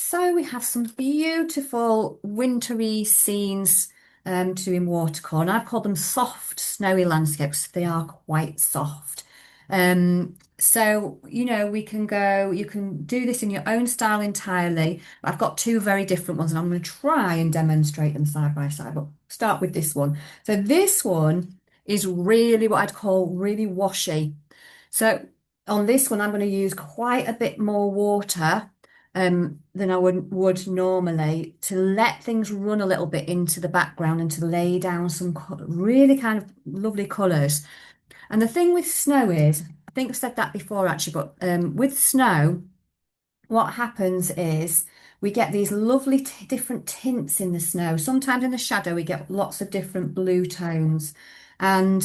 So we have some beautiful wintry scenes to do in watercolour. And I've called them soft, snowy landscapes. They are quite soft. So, we can go, you can do this in your own style entirely. I've got two very different ones and I'm going to try and demonstrate them side by side, but start with this one. So this one is really what I'd call really washy. So on this one, I'm going to use quite a bit more water than I would normally to let things run a little bit into the background and to lay down some really kind of lovely colours. And the thing with snow is, I think I've said that before actually, but with snow, what happens is we get these lovely different tints in the snow. Sometimes in the shadow we get lots of different blue tones, and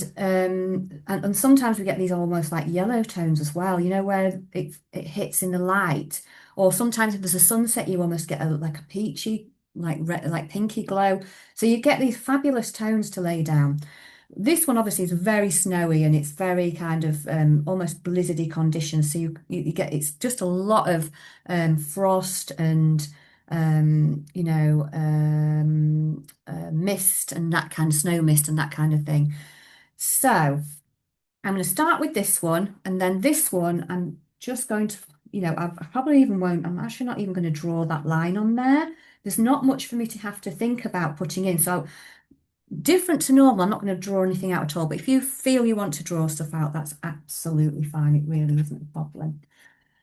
sometimes we get these almost like yellow tones as well. Where it hits in the light, or sometimes if there's a sunset, you almost get like a peachy, like red, like pinky glow. So you get these fabulous tones to lay down. This one obviously is very snowy and it's very kind of almost blizzardy conditions. So you get it's just a lot of frost and mist and that kind of snow mist and that kind of thing. So I'm going to start with this one, and then this one I'm just going to, I probably even won't, I'm actually not even going to draw that line on there. There's not much for me to have to think about putting in. So different to normal, I'm not going to draw anything out at all, but if you feel you want to draw stuff out, that's absolutely fine. It really isn't a problem.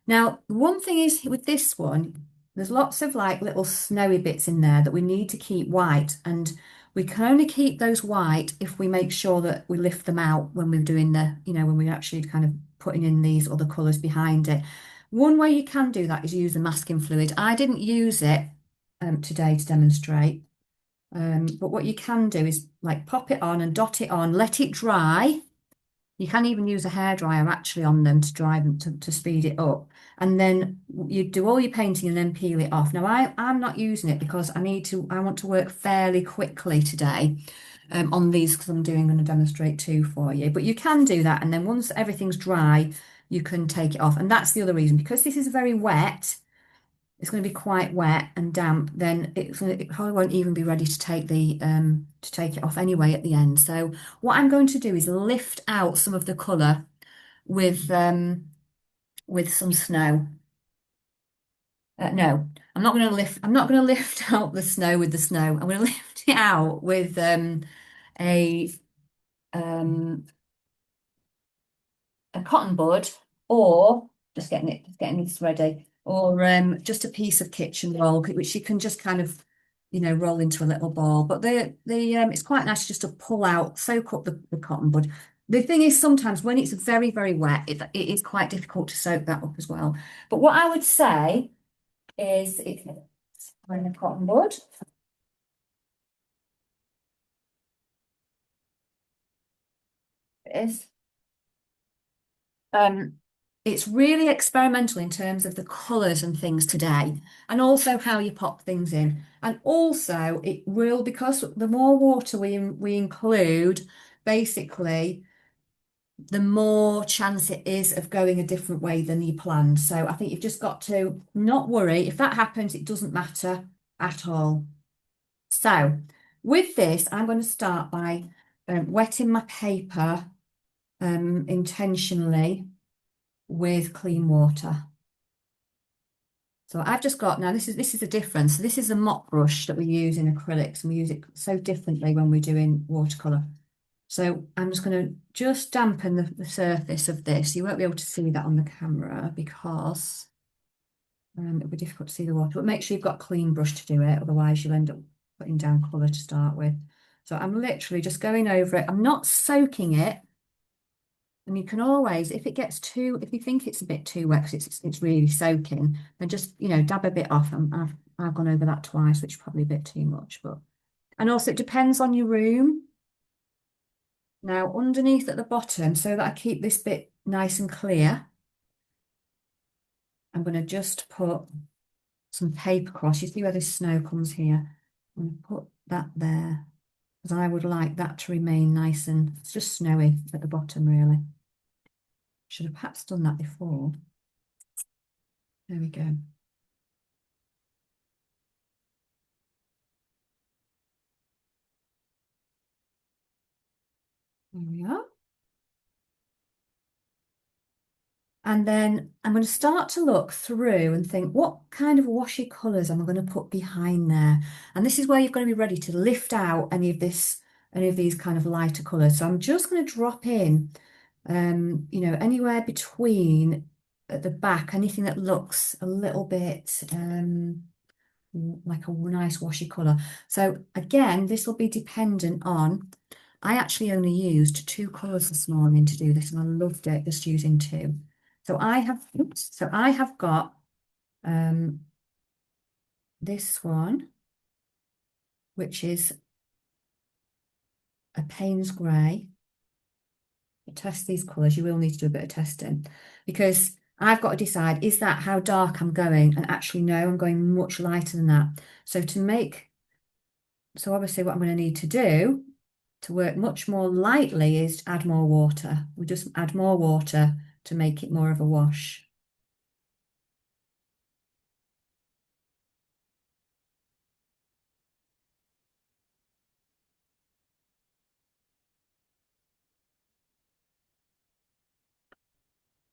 Now, one thing is with this one, there's lots of like little snowy bits in there that we need to keep white, and we can only keep those white if we make sure that we lift them out when we're doing when we're actually kind of putting in these other colours behind it. One way you can do that is use the masking fluid. I didn't use it today to demonstrate. But what you can do is like pop it on and dot it on, let it dry. You can even use a hairdryer actually on them to dry them to speed it up. And then you do all your painting and then peel it off. Now I'm not using it because I want to work fairly quickly today on these because I'm going to demonstrate two for you. But you can do that. And then once everything's dry, you can take it off. And that's the other reason, because this is very wet, it's going to be quite wet and damp, then it probably won't even be ready to take it off anyway at the end. So what I'm going to do is lift out some of the colour with some snow. No, I'm not going to lift out the snow with the snow. I'm going to lift it out with a um a cotton bud, or just getting this ready, or just a piece of kitchen roll, which you can just kind of, roll into a little ball. But the it's quite nice just to pull out, soak up the cotton bud. The thing is, sometimes when it's very, very wet, it is quite difficult to soak that up as well. But what I would say is it's when the cotton bud is. Um, it's really experimental in terms of the colours and things today, and also how you pop things in. And also, it will, because the more water we include, basically, the more chance it is of going a different way than you planned. So I think you've just got to not worry. If that happens, it doesn't matter at all. So with this, I'm going to start by wetting my paper intentionally with clean water. So I've just got, now this is a difference. So this is a mop brush that we use in acrylics, and we use it so differently when we're doing watercolour. So I'm just going to just dampen the surface of this. You won't be able to see that on the camera because it'll be difficult to see the water, but make sure you've got a clean brush to do it, otherwise you'll end up putting down colour to start with. So I'm literally just going over it. I'm not soaking it. And you can always, if you think it's a bit too wet because it's really soaking, then just, dab a bit off. And I've gone over that twice, which is probably a bit too much, and also it depends on your room. Now underneath at the bottom, so that I keep this bit nice and clear, I'm going to just put some paper across. You see where this snow comes here? I'm going to put that there because I would like that to remain nice and it's just snowy at the bottom, really. Should have perhaps done that before. There we go. There we are. And then I'm going to start to look through and think, what kind of washy colours am I going to put behind there? And this is where you've got to be ready to lift out any of these kind of lighter colours. So I'm just going to drop in, you know, anywhere between at the back, anything that looks a little bit like a nice washy colour. So again, this will be dependent on, I actually only used two colours this morning to do this and I loved it just using two. So I have, oops, so I have got um, this one, which is a Payne's Grey. To test these colours, you will need to do a bit of testing because I've got to decide, is that how dark I'm going? And actually, no, I'm going much lighter than that. So so obviously what I'm going to need to do to work much more lightly is add more water. We just add more water to make it more of a wash.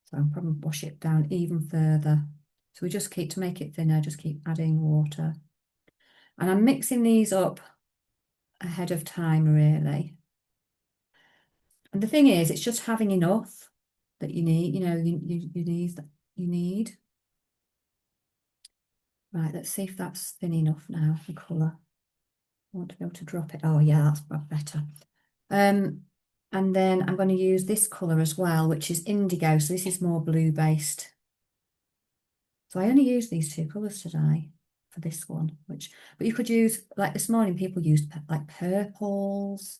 So I'll probably wash it down even further. So we just keep, to make it thinner, just keep adding water. And I'm mixing these up ahead of time, really. And the thing is, it's just having enough that you need, you know, you need. Right, let's see if that's thin enough now, the colour. I want to be able to drop it. Oh yeah, that's better. And then I'm going to use this colour as well, which is indigo. So this is more blue based. So I only used these two colours today for this one, but you could use, like this morning, people used like purples,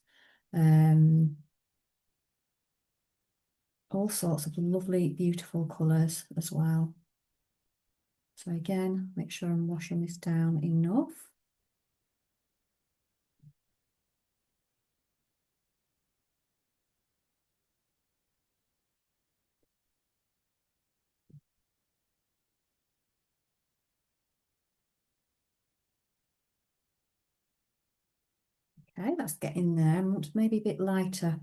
all sorts of lovely, beautiful colours as well. So again, make sure I'm washing this down enough. Okay, that's getting there. I want maybe a bit lighter.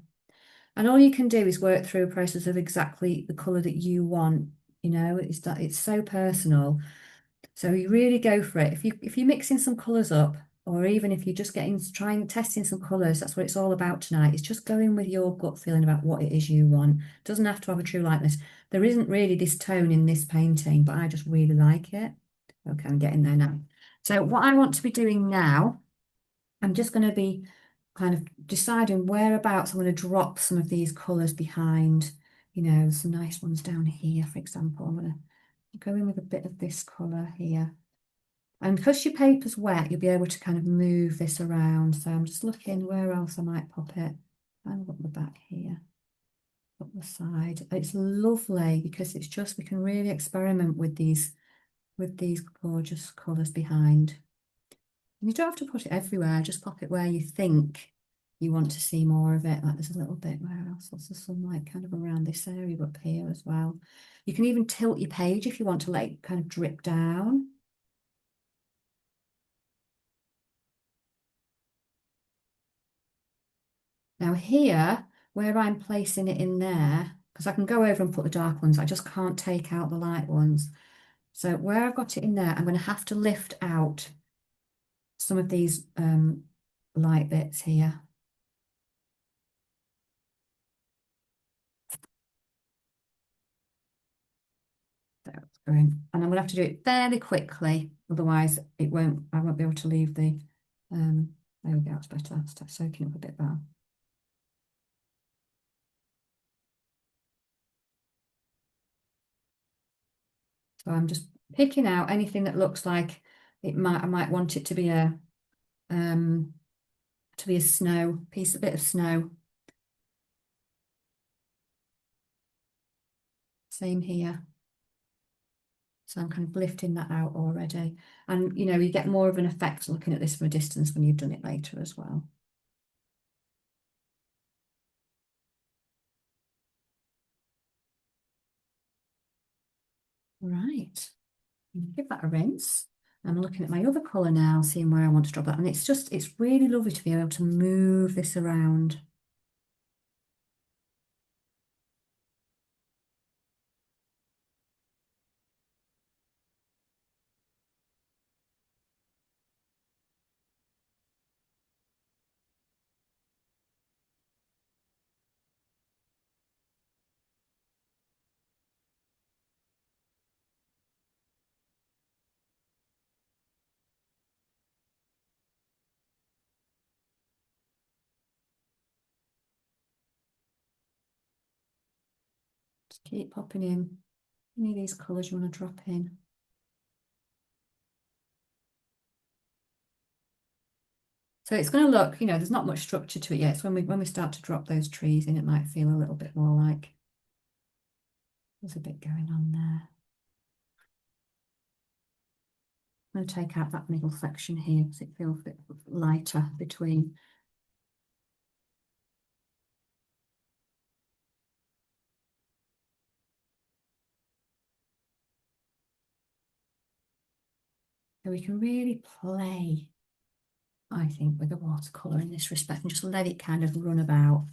And all you can do is work through a process of exactly the colour that you want. You know, it's so personal. So you really go for it. If you're mixing some colours up, or even if you're just trying testing some colours, that's what it's all about tonight. It's just going with your gut feeling about what it is you want. It doesn't have to have a true likeness. There isn't really this tone in this painting, but I just really like it. Okay, I'm getting there now. So what I want to be doing now, I'm just going to be kind of deciding whereabouts I'm going to drop some of these colours behind. You know, some nice ones down here, for example. I'm going to go in with a bit of this colour here. And because your paper's wet, you'll be able to kind of move this around. So I'm just looking where else I might pop it. And up the back here, up the side. It's lovely because it's just, we can really experiment with these gorgeous colours behind. And you don't have to put it everywhere, just pop it where you think you want to see more of it. Like there's a little bit, where else? There's some sunlight kind of around this area up here as well. You can even tilt your page if you want to let it kind of drip down. Now here, where I'm placing it in there, because I can go over and put the dark ones, I just can't take out the light ones. So where I've got it in there, I'm going to have to lift out some of these light bits here. That's going, and I'm going to have to do it fairly quickly, otherwise I won't be able to leave the, there we go, it's better, start soaking up a bit better. So I'm just picking out anything that looks like I might want it to be a snow piece, a bit of snow. Same here. So I'm kind of lifting that out already. And, you know, you get more of an effect looking at this from a distance when you've done it later as well. Right. Give that a rinse. I'm looking at my other colour now, seeing where I want to drop that. And it's really lovely to be able to move this around. Keep popping in any of these colours you want to drop in. So it's going to look, there's not much structure to it yet. So when we start to drop those trees in, it might feel a little bit more like there's a bit going on there. I'm going to take out that middle section here because it feels a bit lighter between. So we can really play, I think, with the watercolour in this respect and just let it kind of run about.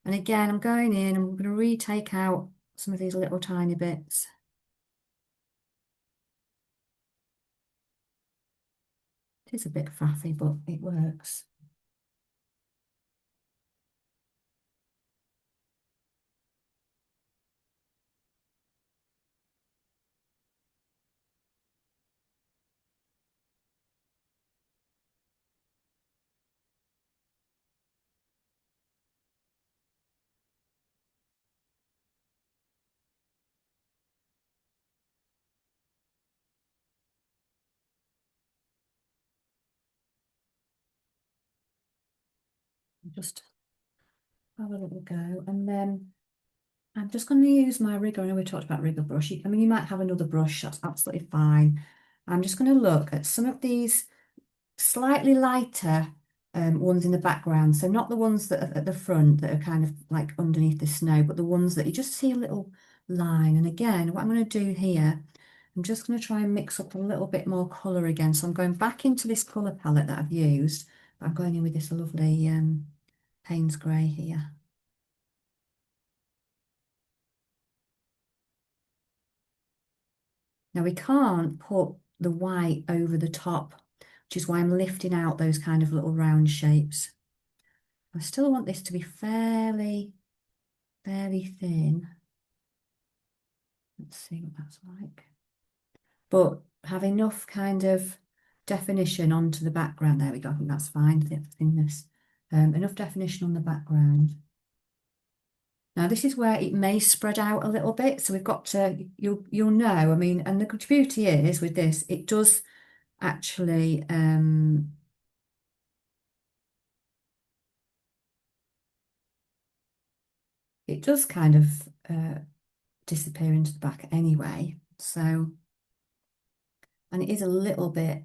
And again, I'm going in, I'm going to retake out some of these little tiny bits. It is a bit faffy, but it works. Just have a little go. And then I'm just going to use my rigger. I know we talked about rigger brush. I mean, you might have another brush, that's absolutely fine. I'm just going to look at some of these slightly lighter ones in the background. So not the ones that are at the front that are kind of like underneath the snow, but the ones that you just see a little line. And again, what I'm going to do here, I'm just going to try and mix up a little bit more colour again. So I'm going back into this colour palette that I've used, but I'm going in with this lovely Payne's grey here. Now we can't put the white over the top, which is why I'm lifting out those kind of little round shapes. I still want this to be fairly thin. Let's see what that's like. But have enough kind of definition onto the background. There we go. I think that's fine, the thinness. Enough definition on the background. Now this is where it may spread out a little bit. So we've got to, you'll know, I mean, and the beauty is with this, it does actually, it does kind of disappear into the back anyway. So, and it is a little bit,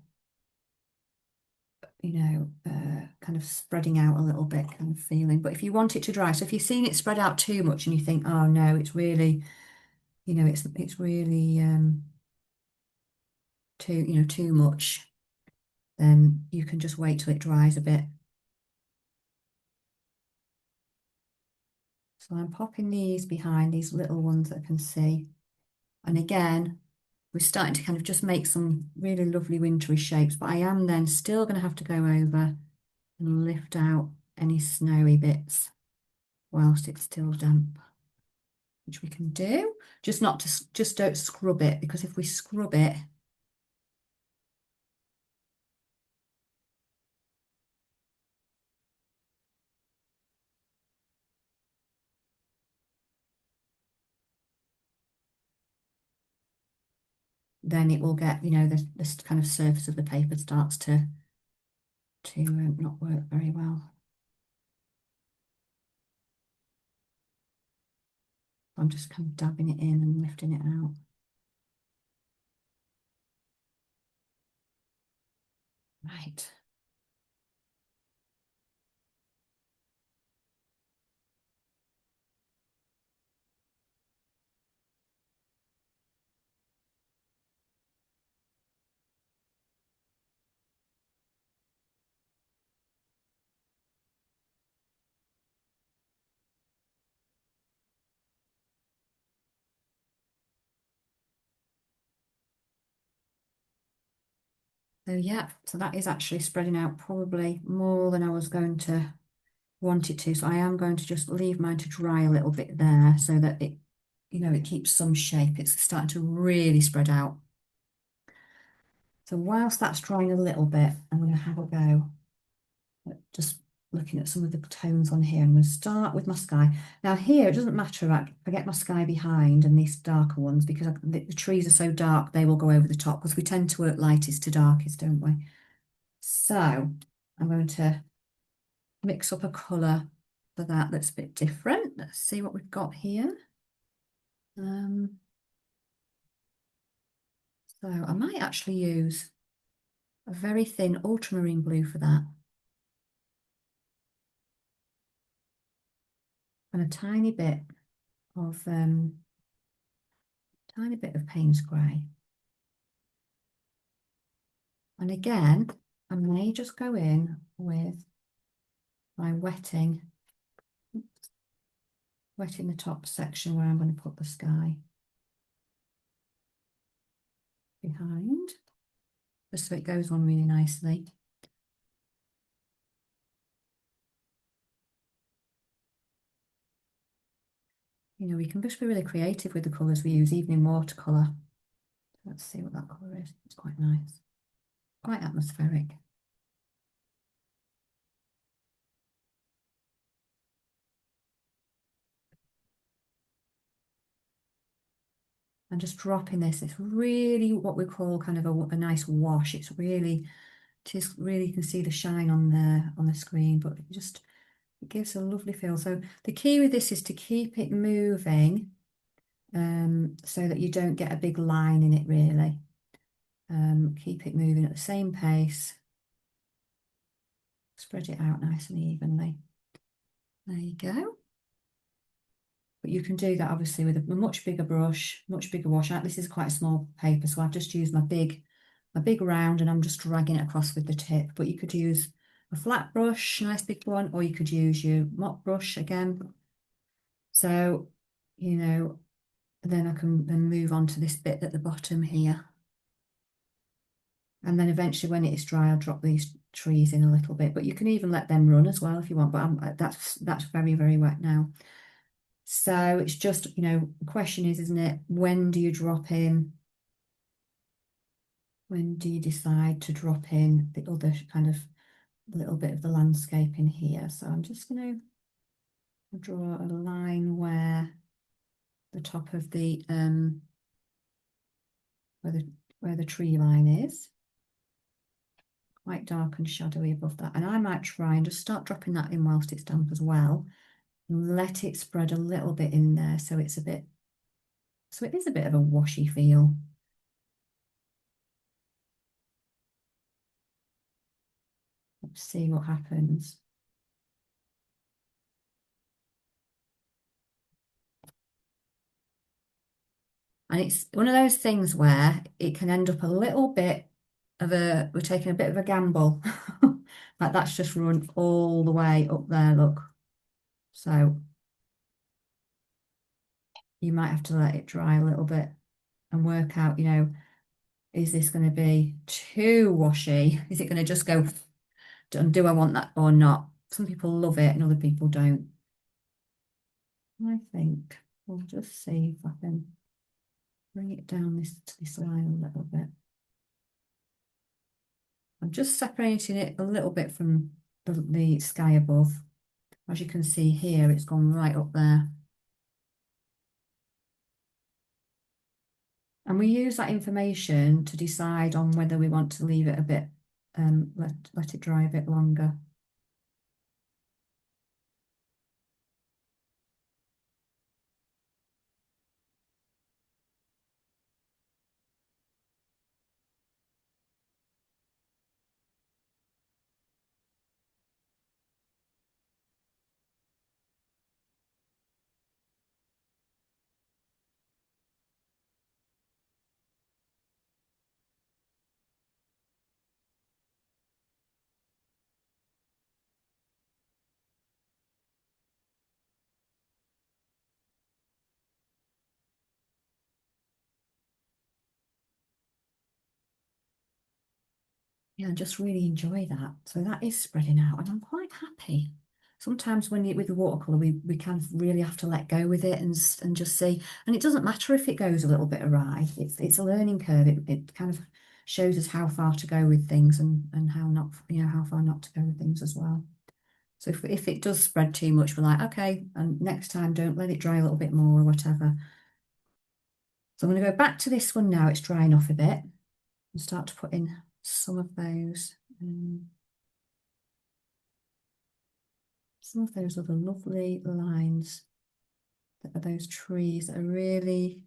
kind of spreading out a little bit kind of feeling. But if you want it to dry, so if you've seen it spread out too much and you think, oh no, it's really, it's really too much, then you can just wait till it dries a bit. So I'm popping these behind these little ones that I can see. And again, we're starting to kind of just make some really lovely wintry shapes, but I am then still going to have to go over and lift out any snowy bits whilst it's still damp, which we can do. Just not to, just don't scrub it, because if we scrub it, then it will get, this kind of surface of the paper starts to not work very well. I'm just kind of dabbing it in and lifting it out. Right. So yeah, so that is actually spreading out probably more than I was going to want it to. So I am going to just leave mine to dry a little bit there so that it keeps some shape. It's starting to really spread out. So whilst that's drying a little bit, I'm going to have a go at just looking at some of the tones on here. I'm going to start with my sky. Now here, it doesn't matter. I get my sky behind and these darker ones because the trees are so dark, they will go over the top because we tend to work lightest to darkest, don't we? So I'm going to mix up a colour for that that's a bit different. Let's see what we've got here. So I might actually use a very thin ultramarine blue for that. And a tiny bit of Payne's grey. And again, I may just go in with my wetting the top section where I'm going to put the sky behind, just so it goes on really nicely. You know, we can just be really creative with the colours we use, even in watercolour. Let's see what that colour is. It's quite nice, quite atmospheric. And just dropping this, it's really what we call kind of a nice wash. It's really, just really, you can see the shine on the screen, but it gives a lovely feel. So the key with this is to keep it moving, so that you don't get a big line in it really. Keep it moving at the same pace. Spread it out nice and evenly. There you go. But you can do that obviously with a much bigger brush, much bigger wash. This is quite a small paper, so I've just used my big round and I'm just dragging it across with the tip. But you could use a flat brush, nice big one, or you could use your mop brush again. So, you know, then I can then move on to this bit at the bottom here. And then eventually when it is dry, I'll drop these trees in a little bit, but you can even let them run as well if you want, but that's very, very wet now. So it's just, you know, the question is, isn't it, when do you drop in? When do you decide to drop in the other kind of little bit of the landscape in here? So I'm just going to draw a line where the top of the where the tree line is, quite dark and shadowy above that. And I might try and just start dropping that in whilst it's damp as well. Let it spread a little bit in there so it is a bit of a washy feel. Let's see what happens. And it's one of those things where it can end up a little bit of we're taking a bit of a gamble. Like that's just run all the way up there, look. So you might have to let it dry a little bit and work out, you know, is this going to be too washy? Is it going to just go, do I want that or not? Some people love it and other people don't. I think we'll just see if I can bring it down to this line a little bit. I'm just separating it a little bit from the sky above. As you can see here, it's gone right up there. And we use that information to decide on whether we want to leave it a bit, let it dry a bit longer. Yeah, I just really enjoy that. So that is spreading out and I'm quite happy. Sometimes with the watercolour, we kind of really have to let go with it and just see. And it doesn't matter if it goes a little bit awry. It's a learning curve. It kind of shows us how far to go with things and how not, you know, how far not to go with things as well. So if it does spread too much, we're like, okay, and next time don't let it dry a little bit more or whatever. So I'm going to go back to this one now. It's drying off a bit and start to put in some of those. Some of those other lovely lines that are those trees that are really,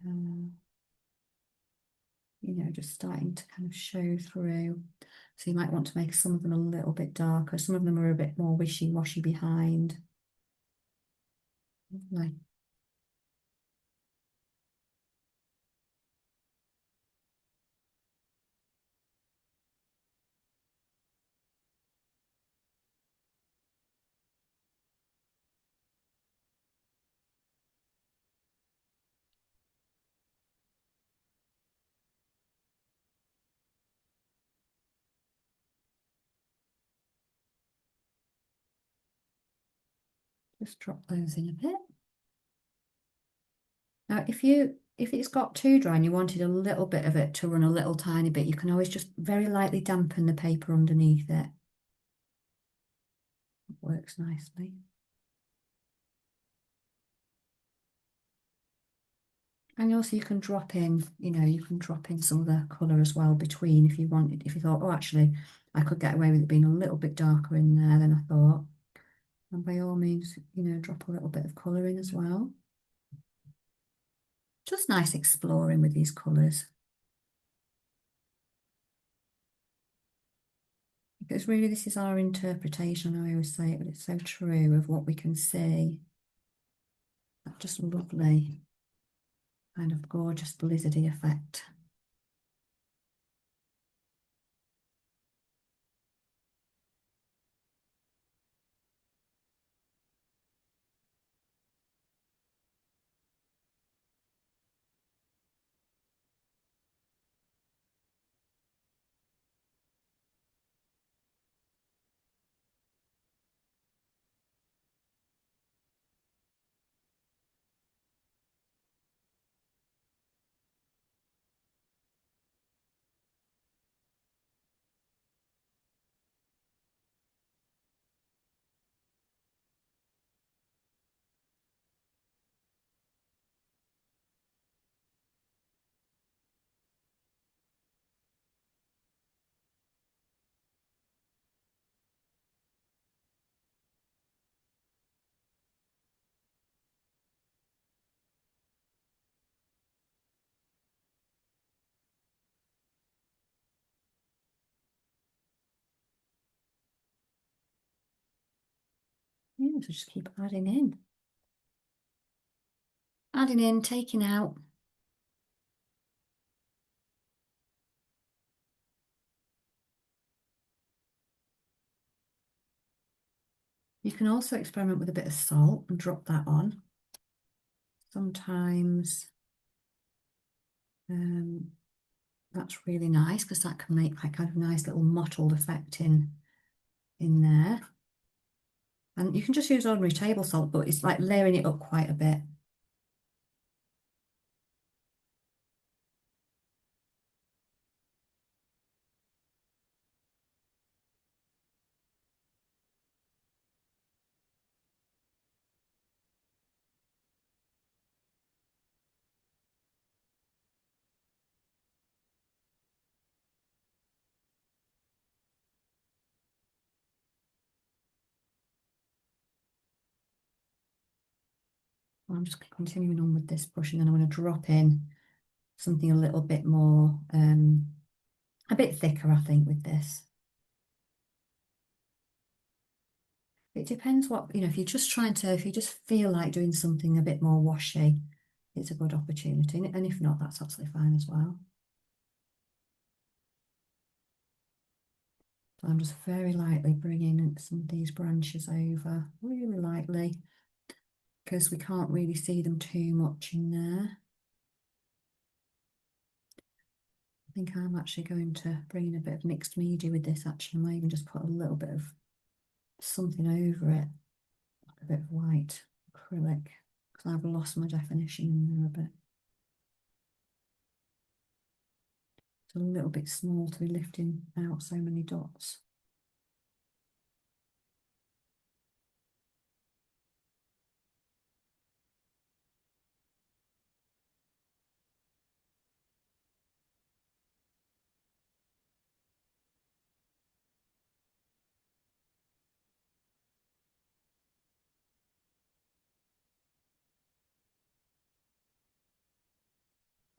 you know, just starting to kind of show through. So you might want to make some of them a little bit darker. Some of them are a bit more wishy-washy behind. Like, just drop those in a bit. Now, if it's got too dry and you wanted a little bit of it to run a little tiny bit, you can always just very lightly dampen the paper underneath it. It works nicely. And also you can drop in, you know, you can drop in some of the colour as well between if you wanted, if you thought, oh, actually, I could get away with it being a little bit darker in there than I thought. And by all means, you know, drop a little bit of colour in as well. Just nice exploring with these colours. Because really this is our interpretation, I always say it, but it's so true of what we can see. That just lovely, kind of gorgeous blizzardy effect. Yeah, so just keep adding in. Adding in, taking out. You can also experiment with a bit of salt and drop that on. Sometimes that's really nice because that can make that kind of nice little mottled effect in there. And you can just use ordinary table salt, but it's like layering it up quite a bit. I'm just continuing on with this brush, and then I'm going to drop in something a little bit more, a bit thicker, I think, with this. It depends what, you know, if you're just trying to, if you just feel like doing something a bit more washy, it's a good opportunity. And if not, that's absolutely fine as well. So I'm just very lightly bringing some of these branches over, really lightly, because we can't really see them too much in there. I think I'm actually going to bring in a bit of mixed media with this actually. I might even just put a little bit of something over it, like a bit of white acrylic, because I've lost my definition in there a bit. It's a little bit small to be lifting out so many dots.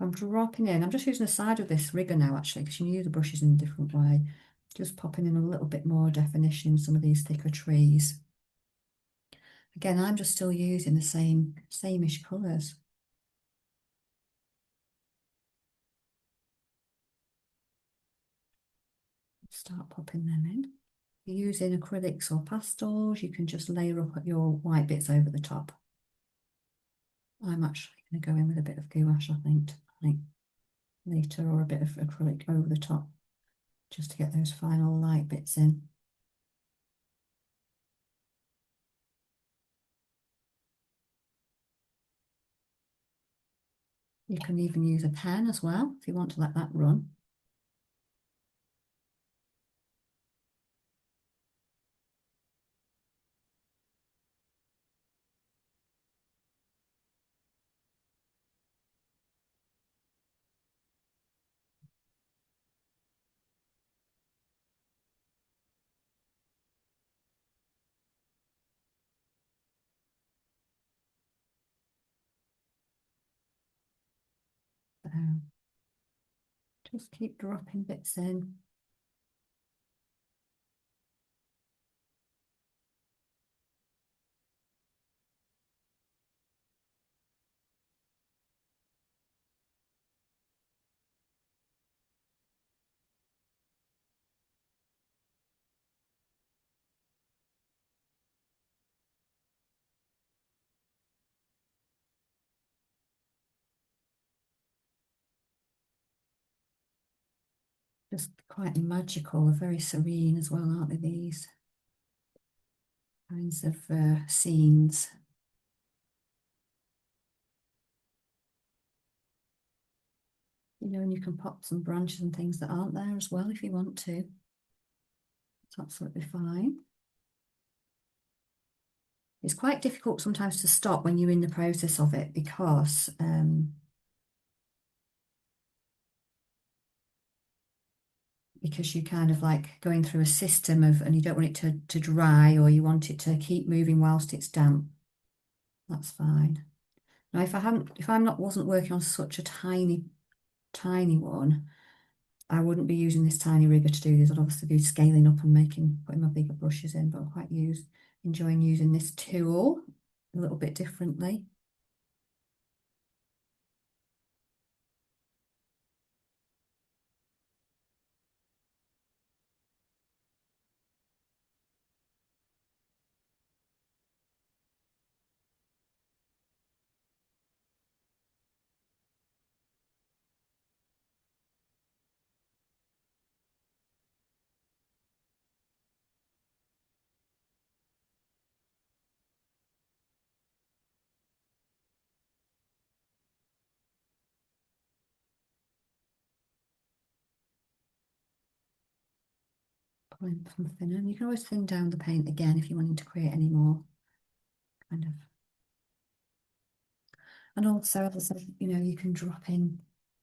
I'm dropping in. I'm just using the side of this rigger now, actually, because you can use the brushes in a different way. Just popping in a little bit more definition in some of these thicker trees. Again, I'm just still using the same-ish colours. Start popping them in. If you're using acrylics or pastels, you can just layer up your white bits over the top. I'm actually going to go in with a bit of gouache, I think, later, or a bit of acrylic over the top, just to get those final light bits in. You can even use a pen as well if you want to let that run. So just keep dropping bits in. Just quite magical, very serene as well, aren't they, these kinds of scenes? You know, and you can pop some branches and things that aren't there as well if you want to. It's absolutely fine. It's quite difficult sometimes to stop when you're in the process of it because you're kind of like going through a system of, and you don't want it to dry, or you want it to keep moving whilst it's damp. That's fine. Now, if I'm not wasn't working on such a tiny one, I wouldn't be using this tiny rigger to do this. I'd obviously be scaling up and putting my bigger brushes in, but I'm quite enjoying using this tool a little bit differently. Pulling something in. You can always thin down the paint again if you wanted to create any more kind of. And also, as I said, you know, you can drop in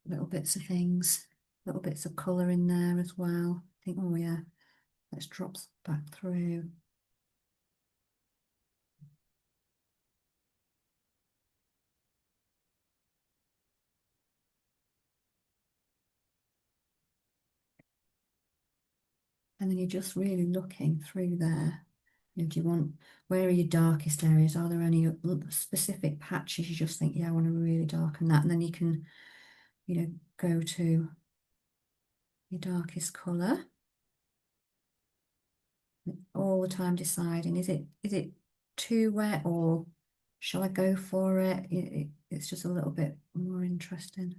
little bits of things, little bits of colour in there as well. Think, oh yeah, let's drop back through. And then you're just really looking through there. You know, do you want, where are your darkest areas? Are there any specific patches you just think, yeah, I want to really darken that? And then you can, you know, go to your darkest colour. All the time deciding, is it too wet, or shall I go for it? It's just a little bit more interesting.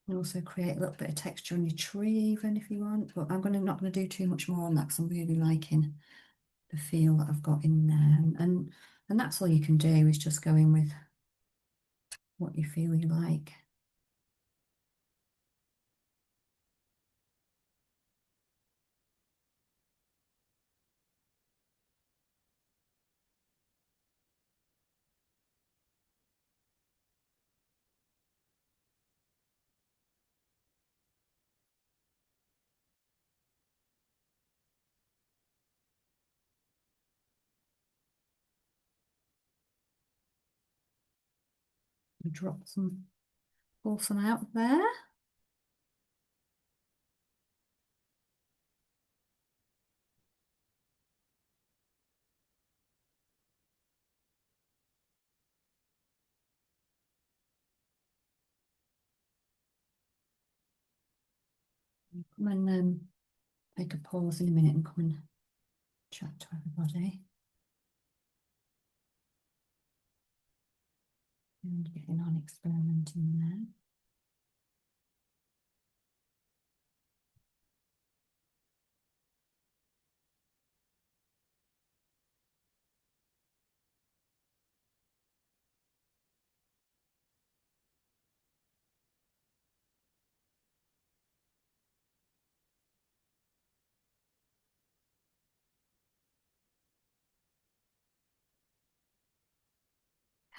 And also create a little bit of texture on your tree even if you want, but not going to do too much more on that because I'm really liking the feel that I've got in there. And that's all you can do, is just go in with what you feel you like. Drop some, pull some out there. Come and take a pause in a minute and come and chat to everybody. And getting on experimenting there.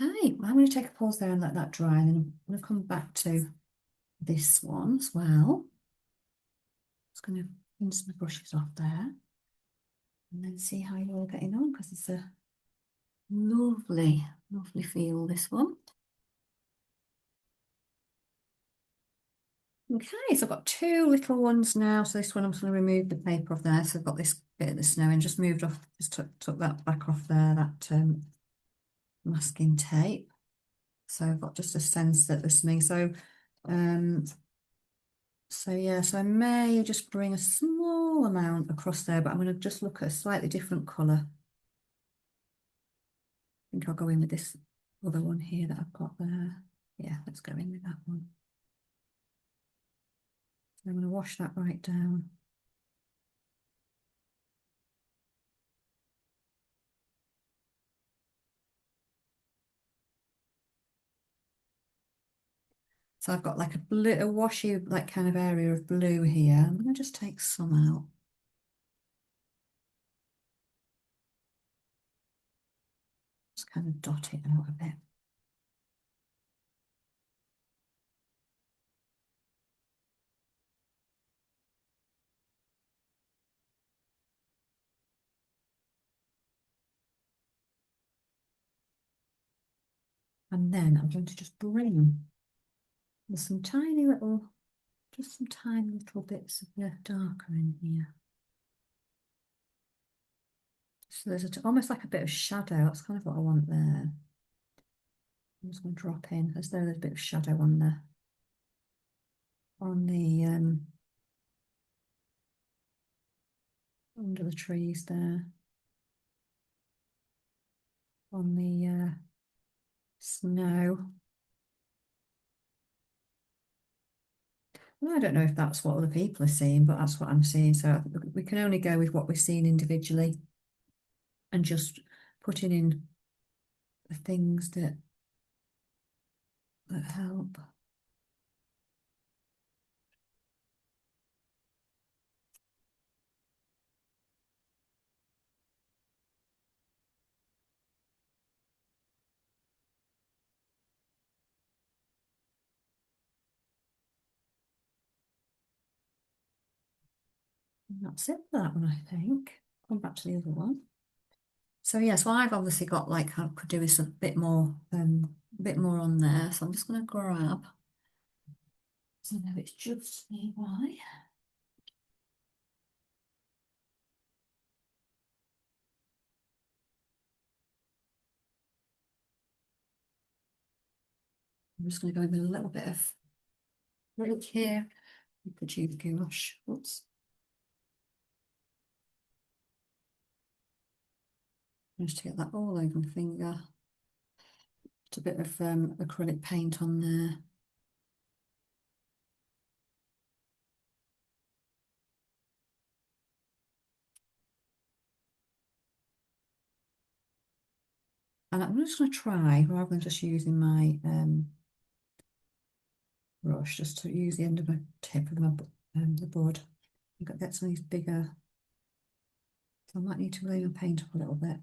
Okay, well, I'm going to take a pause there and let that dry, and then I'm going to come back to this one as well. Just going to rinse my brushes off there and then see how you're all getting on, because it's a lovely, lovely feel, this one. Okay, so I've got two little ones now. So this one I'm just going to remove the paper off there. So I've got this bit of the snow and just moved off, just took that back off there, that masking tape. So I've got just a sense that this thing. Um, so yeah, so I may just bring a small amount across there, but I'm going to just look at a slightly different colour. I think I'll go in with this other one here that I've got there. Yeah, let's go in with that one. So I'm going to wash that right down. So I've got like a blue, a washy, like kind of area of blue here. I'm going to just take some out. Just kind of dot it out a bit. And then I'm going to just bring some tiny little, just some tiny little bits of the darker in here. So there's almost like a bit of shadow. That's kind of what I want there. I'm just going to drop in as though there's a bit of shadow on the under the trees there, on the snow. Well, I don't know if that's what other people are seeing, but that's what I'm seeing. So we can only go with what we're seeing individually and just putting in the things that help. And that's it for that one, I think. Come back to the other one. So yeah, so I've obviously got like I could do with a bit more on there. So I'm just going to grab. So now it's just nearby. I'm just going to go in with a little bit of right here. You could use gouache. Oops. Just to get that all over my finger. Just a bit of acrylic paint on there. And I'm just going to try, rather than just using my brush, just to use the end of my tip of my the bud. I've got to get some of these bigger, so I might need to lay my paint up a little bit.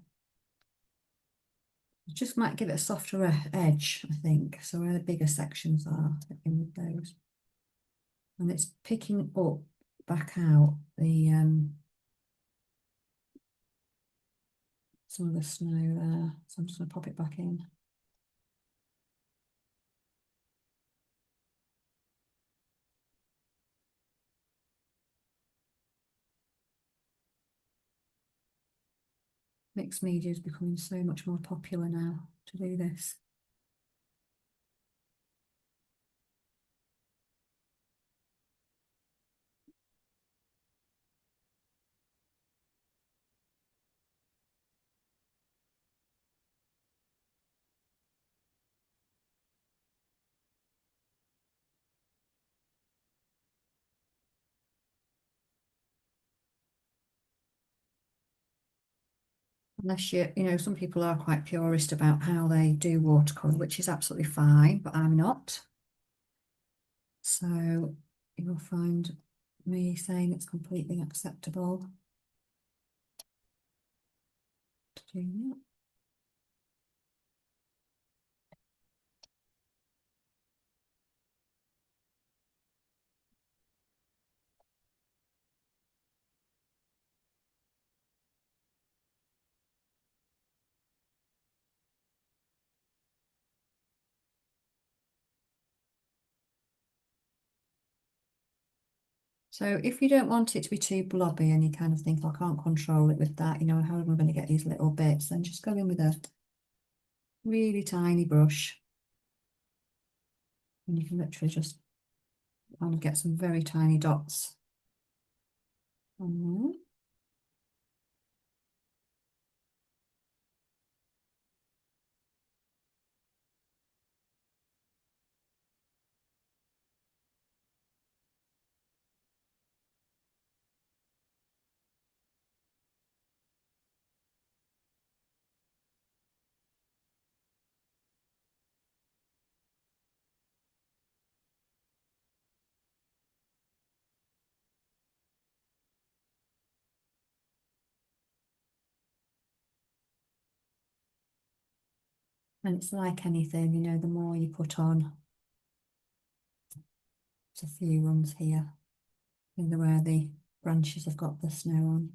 It just might give it a softer edge, I think. So where the bigger sections are, in with those. And it's picking up back out the some of the snow there. So I'm just going to pop it back in. Mixed media is becoming so much more popular now to do this. Unless some people are quite purist about how they do watercolour, which is absolutely fine, but I'm not. So you'll find me saying it's completely acceptable to do that. So if you don't want it to be too blobby and you kind of think, "Oh, I can't control it with that, how am I going to get these little bits?" Then just go in with a really tiny brush and you can literally just kind of get some very tiny dots on there. And it's like anything, the more you put on, there's a few ones here in the where the branches have got the snow on.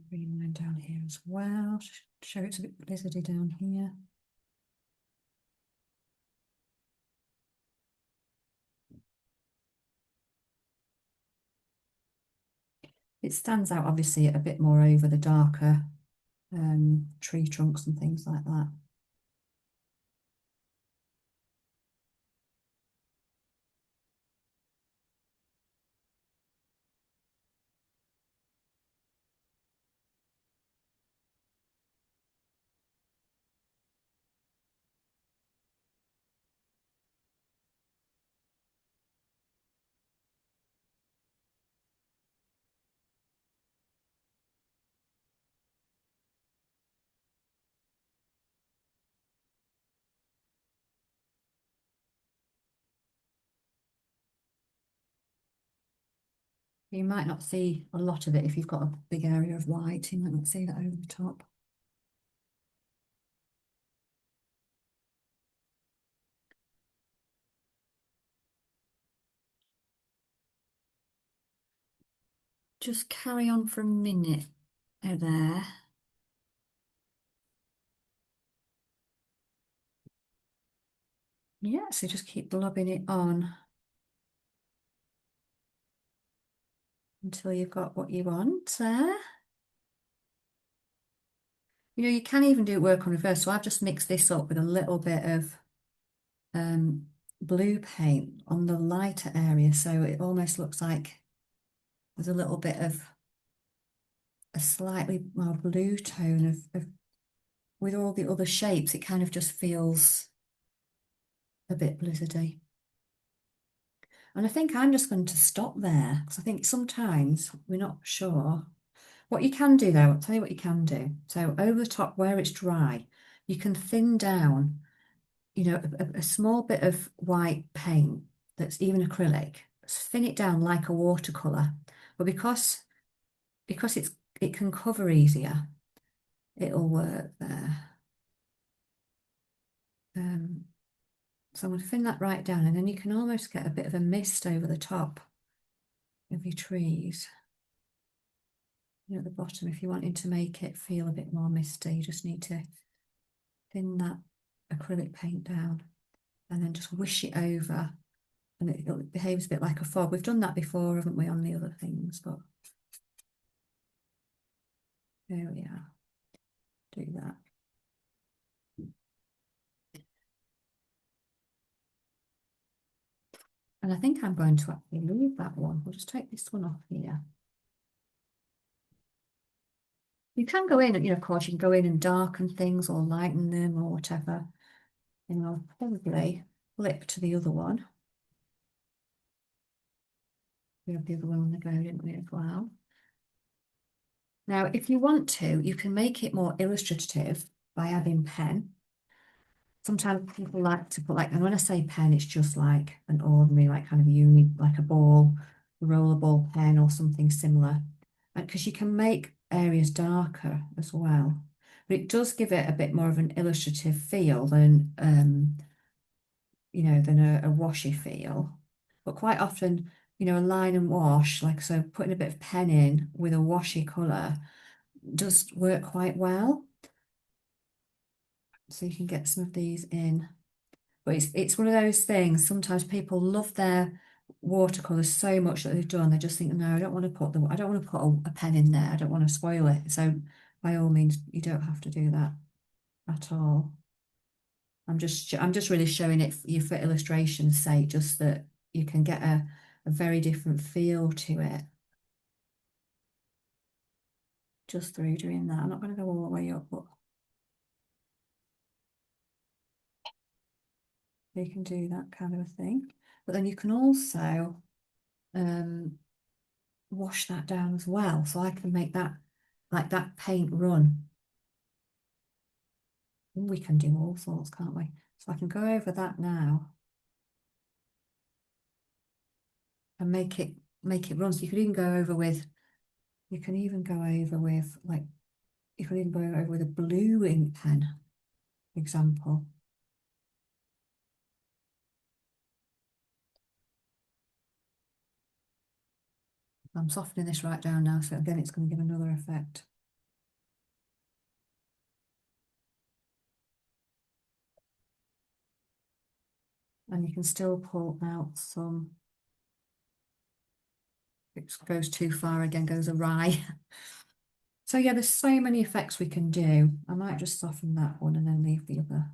Green line down here as well. Show it's a bit blizzardy down here. It stands out obviously a bit more over the darker tree trunks and things like that. You might not see a lot of it if you've got a big area of white. You might not see that over the top. Just carry on for a minute there. Yeah, so just keep lobbing it on until you've got what you want there. You can even do work on reverse. So I've just mixed this up with a little bit of blue paint on the lighter area. So it almost looks like There's a little bit of a slightly more blue tone of with all the other shapes, it kind of just feels a bit blizzardy. And I think I'm just going to stop there because I think sometimes we're not sure. What you can do though, I'll tell you what you can do. So over the top where it's dry, you can thin down, you know, a small bit of white paint that's even acrylic, thin it down like a watercolour. But because it can cover easier, it'll work there. So I'm going to thin that right down and then you can almost get a bit of a mist over the top of your trees. You know, at the bottom, if you're wanting to make it feel a bit more misty, you just need to thin that acrylic paint down and then just wish it over and it behaves a bit like a fog. We've done that before, haven't we, on the other things, but there we are. Do that. And I think I'm going to actually leave that one. We'll just take this one off here. You can go in, you know, of course, you can go in and darken things or lighten them or whatever. And I'll probably flip to the other one. We have the other one on the go, didn't we, as well? Now, if you want to, you can make it more illustrative by adding pen. Sometimes people like to put like, and when I say pen, it's just like an ordinary, like kind of like a ball, a rollerball pen or something similar. Because you can make areas darker as well. But it does give it a bit more of an illustrative feel than, you know, than a washy feel. But quite often, you know, a line and wash, like so putting a bit of pen in with a washy colour does work quite well. So you can get some of these in. But it's one of those things, sometimes people love their watercolours so much that they've done, they just think, no, I don't want to put I don't want to put a pen in there, I don't want to spoil it. So by all means, you don't have to do that at all. I'm just really showing it for you for illustration's sake, just that you can get a very different feel to it just through doing that. I'm not going to go all the way up, but you can do that kind of a thing. But then you can also wash that down as well. So I can make that like that paint run. We can do all sorts, can't we? So I can go over that now and make it run. So you could even go over with, you can even go over with like, you could even go over with a blue ink pen, for example. I'm softening this right down now, so again, it's going to give another effect. And you can still pull out some, if it goes too far, again, goes awry. So yeah, there's so many effects we can do. I might just soften that one and then leave the other.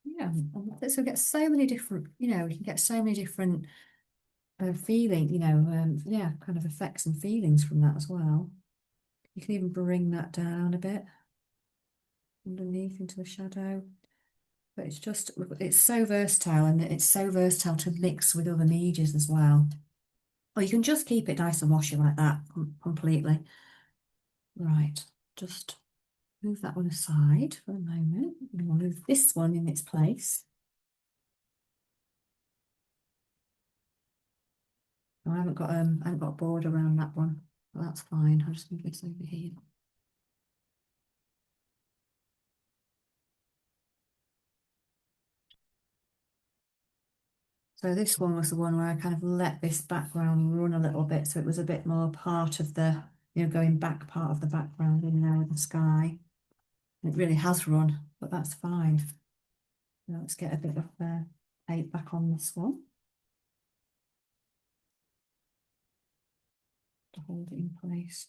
Yeah, and so we get so many different, you know, we can get so many different feeling, you know, yeah, kind of effects and feelings from that as well. You can even bring that down a bit underneath into the shadow. But it's just, it's so versatile and it's so versatile to mix with other medias as well. Or you can just keep it nice and washy like that completely. Right, just move that one aside for a moment. We'll move this one in its place. Oh, I haven't got a border around that one, but that's fine. I'll just move this over here. So this one was the one where I kind of let this background run a little bit, so it was a bit more part of the, going back part of the background in there with the sky. It really has run, but that's fine. Now let's get a bit of paint back on this one to hold it in place.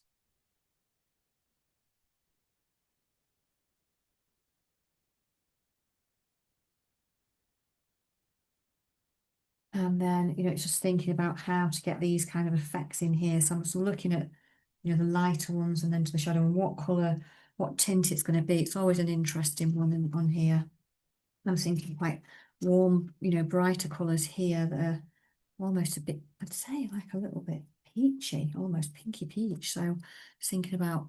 And then, it's just thinking about how to get these kind of effects in here. So I'm just looking at, the lighter ones and then to the shadow and what colour, what tint it's going to be. It's always an interesting one on here. I'm thinking quite warm, brighter colours here that are almost a bit, I'd say like a little bit peachy, almost pinky peach. So just thinking about,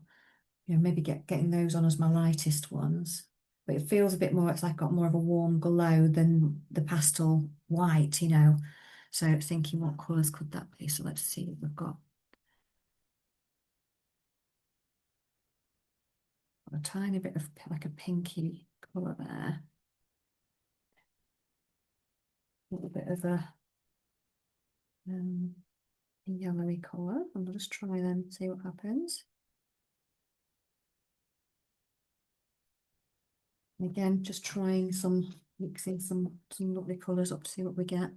maybe getting those on as my lightest ones. But it feels a bit more, it's like got more of a warm glow than the pastel white. So thinking what colours could that be? So let's see what we've got. A tiny bit of like a pinky colour there. A little bit of a yellowy colour. And I'll just try them and see what happens. And again, just trying mixing some lovely colours up to see what we get.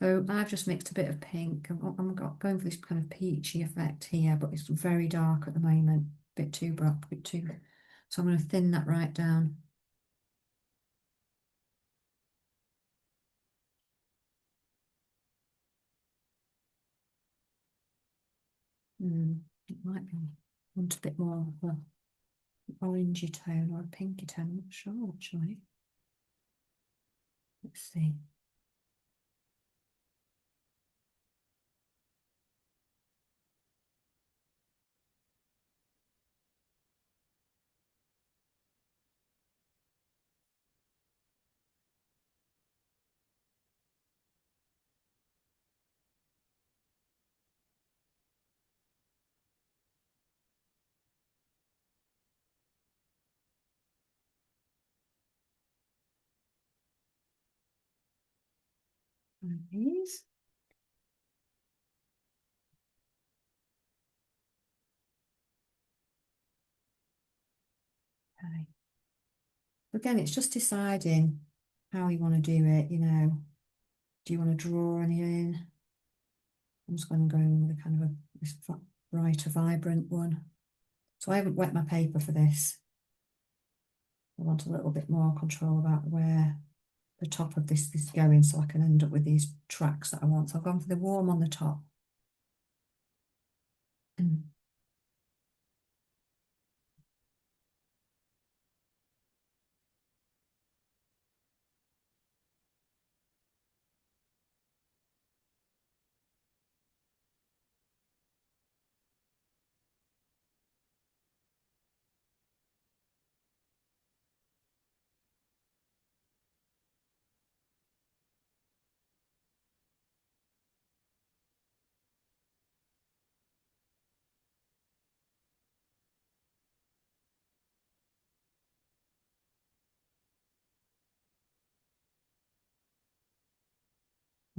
So I've just mixed a bit of pink. I'm going for this kind of peachy effect here, but it's very dark at the moment. A bit too bright, a bit too. So I'm going to thin that right down. It might be want a bit more of an orangey tone or a pinky tone. I'm not sure actually. Let's see. These. Okay. Again, it's just deciding how you want to do it. Do you want to draw any in? I'm just going to go in with a kind of this brighter, vibrant one. So I haven't wet my paper for this. I want a little bit more control about where the top of this is going so I can end up with these tracks that I want. So I've gone for the warm on the top. And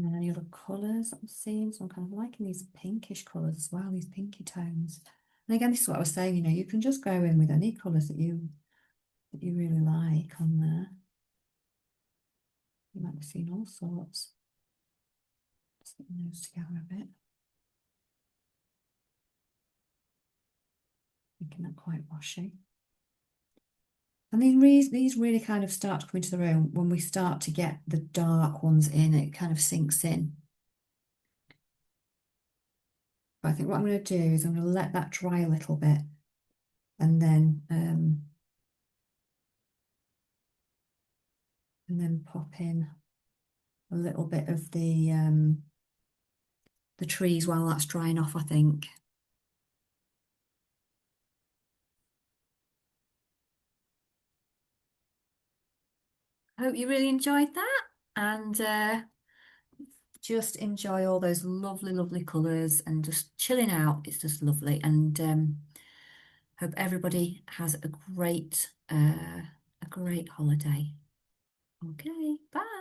then any other colours I'm seeing. So I'm kind of liking these pinkish colours as well, these pinky tones. And again, this is what I was saying, you can just go in with any colours that you really like on there. You might be seeing all sorts. Just getting those together a bit. Making that quite washy. And these really kind of start to come into the room when we start to get the dark ones in, it kind of sinks in. But I think what I'm going to do is I'm going to let that dry a little bit and then pop in a little bit of the trees while that's drying off, I think. I hope you really enjoyed that. and just enjoy all those lovely, lovely colours and just chilling out. It's just lovely. And hope everybody has a great holiday. Okay, bye.